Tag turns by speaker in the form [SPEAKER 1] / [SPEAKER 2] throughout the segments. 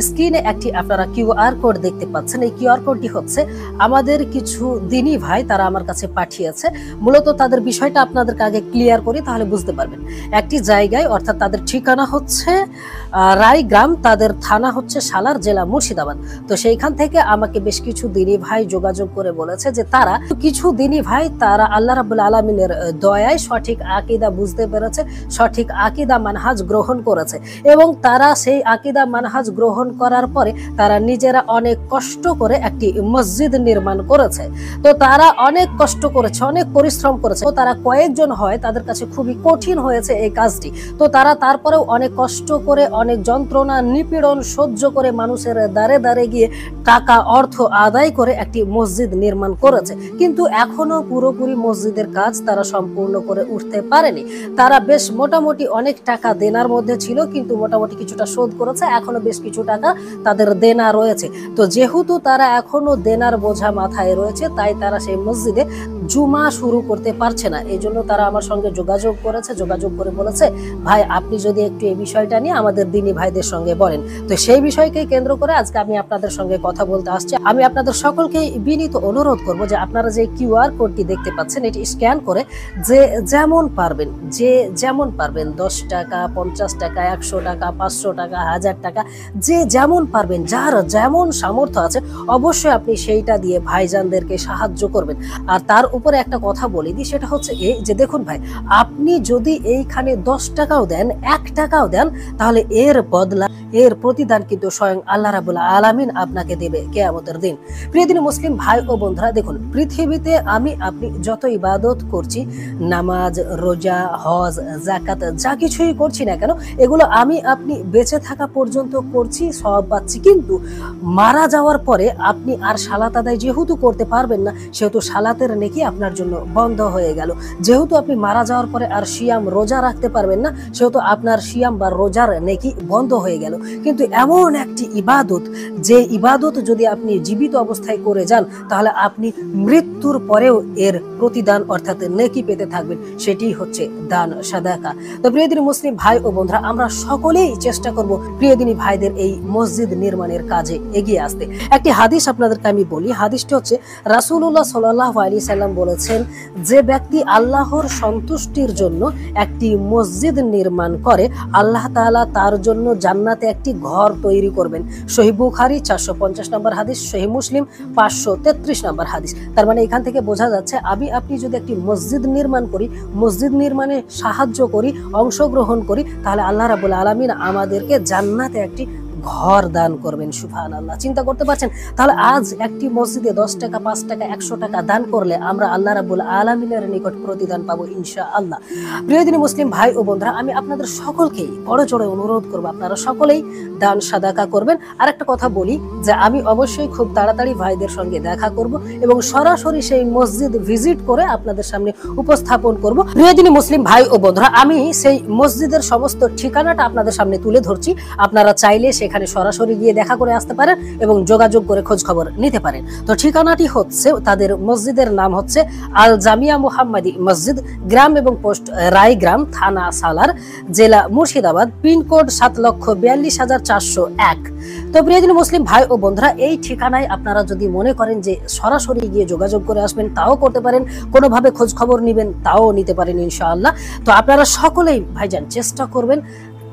[SPEAKER 1] স্ক্রিনে একটি আপনারা কিউআর কোড দেখতে পাচ্ছেন। এই কিউআর কোডটি হচ্ছে আমাদের কিছু দিনী ভাই তারা আমার কাছে পাঠিয়েছে। মূলত তাদের বিষয়টা আপনাদেরকে আগে ক্লিয়ার করি, তাহলে বুঝতে পারবেন। একটি জায়গায়, অর্থাৎ তাদের ঠিকানা হচ্ছে রায়গ্রাম, তাদের থানা হচ্ছে সালার, জেলা মুর্শিদাবাদ। তো সেইখান থেকে আমাকে বেশ কিছু দিনী ভাই যোগাযোগ করে বলেছে যে তারা কিছু দিনী ভাই তারা আল্লাহ রাব্বুল আলামিনের দয়ায় সঠিক আকীদা বুঝতে পেরেছে, সঠিক আকীদা মানহাজ গ্রহণ করেছে, এবং তারা সেই আকীদা মানহাজ গ্রহণ করার পরে তারা নিজেরা অনেক কষ্ট করে একটি মসজিদ নির্মাণ করেছে। তো তারা অনেক কষ্ট করেছে, অনেক পরিশ্রম করেছে। তো তারা কয়েকজন হয়, তাদের কাছে খুবই কঠিন হয়েছে এই কাজটি। তো তারা তারপরেও অনেক কষ্ট করে, অনেক যন্ত্রণা নিপীড়ন সহ্য করে মানুষের দ্বারে দ্বারে গিয়ে টাকা অর্থ আদায় করে একটি মসজিদ নির্মাণ করেছে। কিন্তু এখনো পুরোপুরি মসজিদের কাজ তারা সম্পূর্ণ করে উঠতে পারেনি। তারা বেশ মোটামুটি অনেক টাকা দেনার মধ্যে ছিল, কিন্তু মোটামুটি কিছুটা শোধ করেছে, এখনো বেশ কিছু টাকা তাদের দেনা রয়েছে। তো যেহেতু তারা এখনো দেনার বোঝা মাথায় রয়েছে, তাই তারা সেই মসজিদে জুমা শুরু করতে পারছে না। এই জন্য তারা আমার সঙ্গে যোগাযোগ করেছে, যোগাযোগ করে বলেছে, ভাই আপনি যদি একটু এই বিষয়টা নিয়ে আমাদের দিনী ভাইদের সঙ্গে বলেন। তো সেই বিষয়কে কেন্দ্র করে আজকে আমি আপনাদের সঙ্গে কথা বলতে আসছি। আমি আপনাদের সকলকে বিনীত অনুরোধ করব যে আপনারা যে কিউআর কোডটি দেখতে পাচ্ছেন, এটি স্ক্যান করে যে যেমন পারবেন, 10 টাকা, 50 টাকা, 100 টাকা, 500 টাকা, 1000 টাকা, যে যেমন পারবেন, যার যেমন সামর্থ্য আছে, অবশ্যই আপনি সেইটা দিয়ে ভাইজানদেরকে সাহায্য করবেন। আর তার উপরে একটা কথা বলে দিই, সেটা হচ্ছে এই যে দেখুন ভাই, আপনি যদি এইখানে 10 টাকাও দেন, 1 টাকাও দেন, তাহলে এর বদলা, এর প্রতিদান কিন্তু স্বয়ং আল্লাহ রাব্বুল আলামিন আপনাকে দেবে কিয়ামতের দিন। প্রিয় দিনী মুসলিম ভাই ও বন্ধুরা, দেখুন পৃথিবীতে আমি আপনি যত ইবাদত করছি, নামাজ, রোজা, হজ, যাকাত, যা কিছুই করছি না কেন, এগুলো আমি আপনি বেঁচে থাকা পর্যন্ত করছি, সওয়াব পাচ্ছি। কিন্তু মারা যাওয়ার পরে আপনি আর সালাত আদায় যেহেতু করতে পারবেন না, সেহেতু সালাতের নেকি আপনার জন্য বন্ধ হয়ে গেল। যেহেতু আপনি মারা যাওয়ার পরে আর সিয়াম রোজা রাখতে পারবেন না, সেহেতু আপনার সিয়াম বা রোজার নেকি বন্ধ হয়ে গেল। কিন্তু এমন একটি ইবাদত, যে ইবাদত যদি আপনি জীবিত অবস্থায় করে যান, তাহলে আপনি মৃত্যুর পরেও এর প্রতিদান অর্থাৎ নেকি পেতে থাকবেন, সেটি হচ্ছে দান সাদাকা। তো প্রিয় দিনী মুসলিম ভাই ও বন্ধুরা, আমরা সকলেই চেষ্টা করব প্রিয় দিনী ভাইদের এই মসজিদ নির্মাণের কাজে এগিয়ে আসতে। একটি হাদিস আপনাদেরকে আমি বলি, হাদিসটি হচ্ছে রাসূলুল্লাহ সাল্লাল্লাহু আলাইহি সাল্লাম বলেছেন, যে ব্যক্তি আল্লাহর সন্তুষ্টির জন্য একটি মসজিদ নির্মাণ করে, আল্লাহ তাআলা তার জন্য জান্নাতে একটি ঘর তৈরি করবেন। সহিহ বুখারী 450 নম্বর হাদিস, সহিহ মুসলিম 533 নম্বর হাদিস। তার মানে এখান থেকে বোঝা যাচ্ছে, আমি আপনি যদি একটি মসজিদ নির্মাণ করি, মসজিদ নির্মাণে সাহায্য করি, অংশগ্রহণ করি, তাহলে আল্লাহ রাব্বুল আলামিন আমাদেরকে জান্নাতে একটি ঘর দান করবেন। সুবহানাল্লাহ, চিন্তা করতে পারছেন? তাহলে আজ একটি মসজিদে 10 টাকা, 5 টাকা, 100 টাকা দান করলে আমরা আল্লাহ রাব্বুল আলামিনের নিকট প্রতিদান পাবো ইনশাআল্লাহ। প্রিয় দিনী মুসলিম ভাই ও বন্ধুরা, আমি আপনাদের সকলকেই বড় জোরে অনুরোধ করব, আপনারা সকলেই দান সাদাকা করবেন। আর একটা কথা বলি, যে আমি অবশ্যই খুব তাড়াতাড়ি ভাইদের সঙ্গে দেখা করব এবং সরাসরি সেই মসজিদ ভিজিট করে আপনাদের সামনে উপস্থাপন করব। প্রিয় দিনী মুসলিম ভাই ও বন্ধুরা, আমি সেই মসজিদের সমস্ত ঠিকানাটা আপনাদের সামনে তুলে ধরছি। আপনারা চাইলে এখানে সরাসরি গিয়ে দেখা করে আসতে পারেন এবং যোগাযোগ করে খোঁজ খবর নিতে পারেন। তো ঠিকানাটি হচ্ছে, তাদের মসজিদের নাম হচ্ছে আল জামিয়া মুহাম্মাদি মসজিদ, গ্রাম এবং পোস্ট রায়গ্রাম, থানা সালার, জেলা মুর্শিদাবাদ, পিনকোড 7,42,401। তো প্রিয় দিনী মুসলিম ভাই ও বন্ধুরা, এই ঠিকানায় আপনারা যদি মনে করেন যে সরাসরি গিয়ে যোগাযোগ করে আসবেন, তাও করতে পারেন, কোনোভাবে খোঁজ খবর নিবেন, তাও নিতে পারেন ইনশাআল্লাহ। তো আপনারা সকলেই ভাইজান চেষ্টা করবেন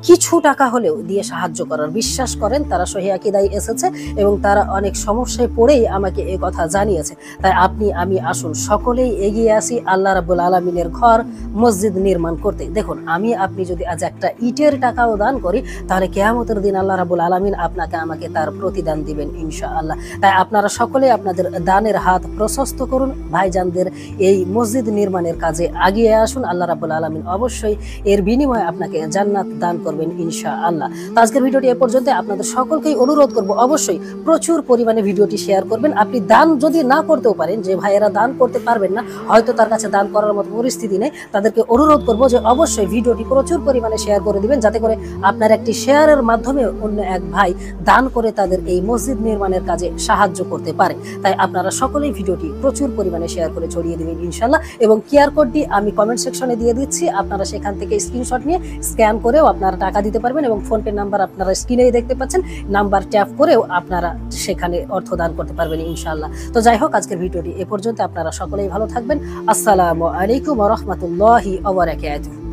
[SPEAKER 1] কিছু টাকা হলেও দিয়ে সাহায্য করার। বিশ্বাস করেন, তারা সহিহ আকীদায় এসেছে এবং তারা অনেক সমস্যায় পড়েই আমাকে এই কথা জানিয়েছে। তাই আপনি আমি আসুন সকলেই এগিয়ে আসি আল্লাহ রাব্বুল আলামিনের ঘর মসজিদ নির্মাণ করতে। দেখুন, আমি আপনি যদি আজ একটা ইটের টাকাও দান করি, তাহলে কিয়ামতের দিন আল্লাহ রাব্বুল আলামিন আপনাকে আমাকে তার প্রতিদান দিবেন ইনশাআল্লাহ। তাই আপনারা সকলেই আপনাদের দানের হাত প্রশস্ত করুন, ভাইজানদের এই মসজিদ নির্মাণের কাজে এগিয়ে আসুন। আল্লাহ রাব্বুল আলামিন অবশ্যই এর বিনিময়ে আপনাকে জান্নাত দান করবেন ইনশাআল্লাহ। তো আজকের ভিডিওটি এ পর্যন্ত। আপনাদের সকলকেই অনুরোধ করব, অবশ্যই প্রচুর পরিমাণে ভিডিওটি শেয়ার করবেন। আপনি দান যদি না করতেও পারেন, যে ভাইয়েরা দান করতে পারবেন না, হয়তো তার কাছে দান করার মতো পরিস্থিতি নেই, তাদেরকে অনুরোধ করব যে অবশ্যই ভিডিওটি প্রচুর পরিমাণে শেয়ার করে দিবেন, যাতে করে আপনার একটি শেয়ারের মাধ্যমে অন্য এক ভাই দান করে তাদের এই মসজিদ নির্মাণের কাজে সাহায্য করতে পারে। তাই আপনারা সকলেই ভিডিওটি প্রচুর পরিমাণে শেয়ার করে ছড়িয়ে দিবেন ইনশাআল্লাহ। এবং কিউআর কোডটি আমি কমেন্ট সেকশনে দিয়ে দিচ্ছি, আপনারা সেখান থেকে স্ক্রিনশট নিয়ে স্ক্যান করেও আপনারা টাকা দিতে পারবেন এবং ফোনপে নাম্বার আপনারা স্ক্রিনে দেখতে পাচ্ছেন, নাম্বার ট্যাপ করেও আপনারা সেখানে অর্থ দান করতে পারবেন ইনশাআল্লাহ। তো যাই হোক, আজকের ভিডিওটি এ পর্যন্ত। আপনারা সকলেই ভালো থাকবেন। আসসালামু আলাইকুম ওয়া রাহমাতুল্লাহি ওয়া বারাকাতুহু।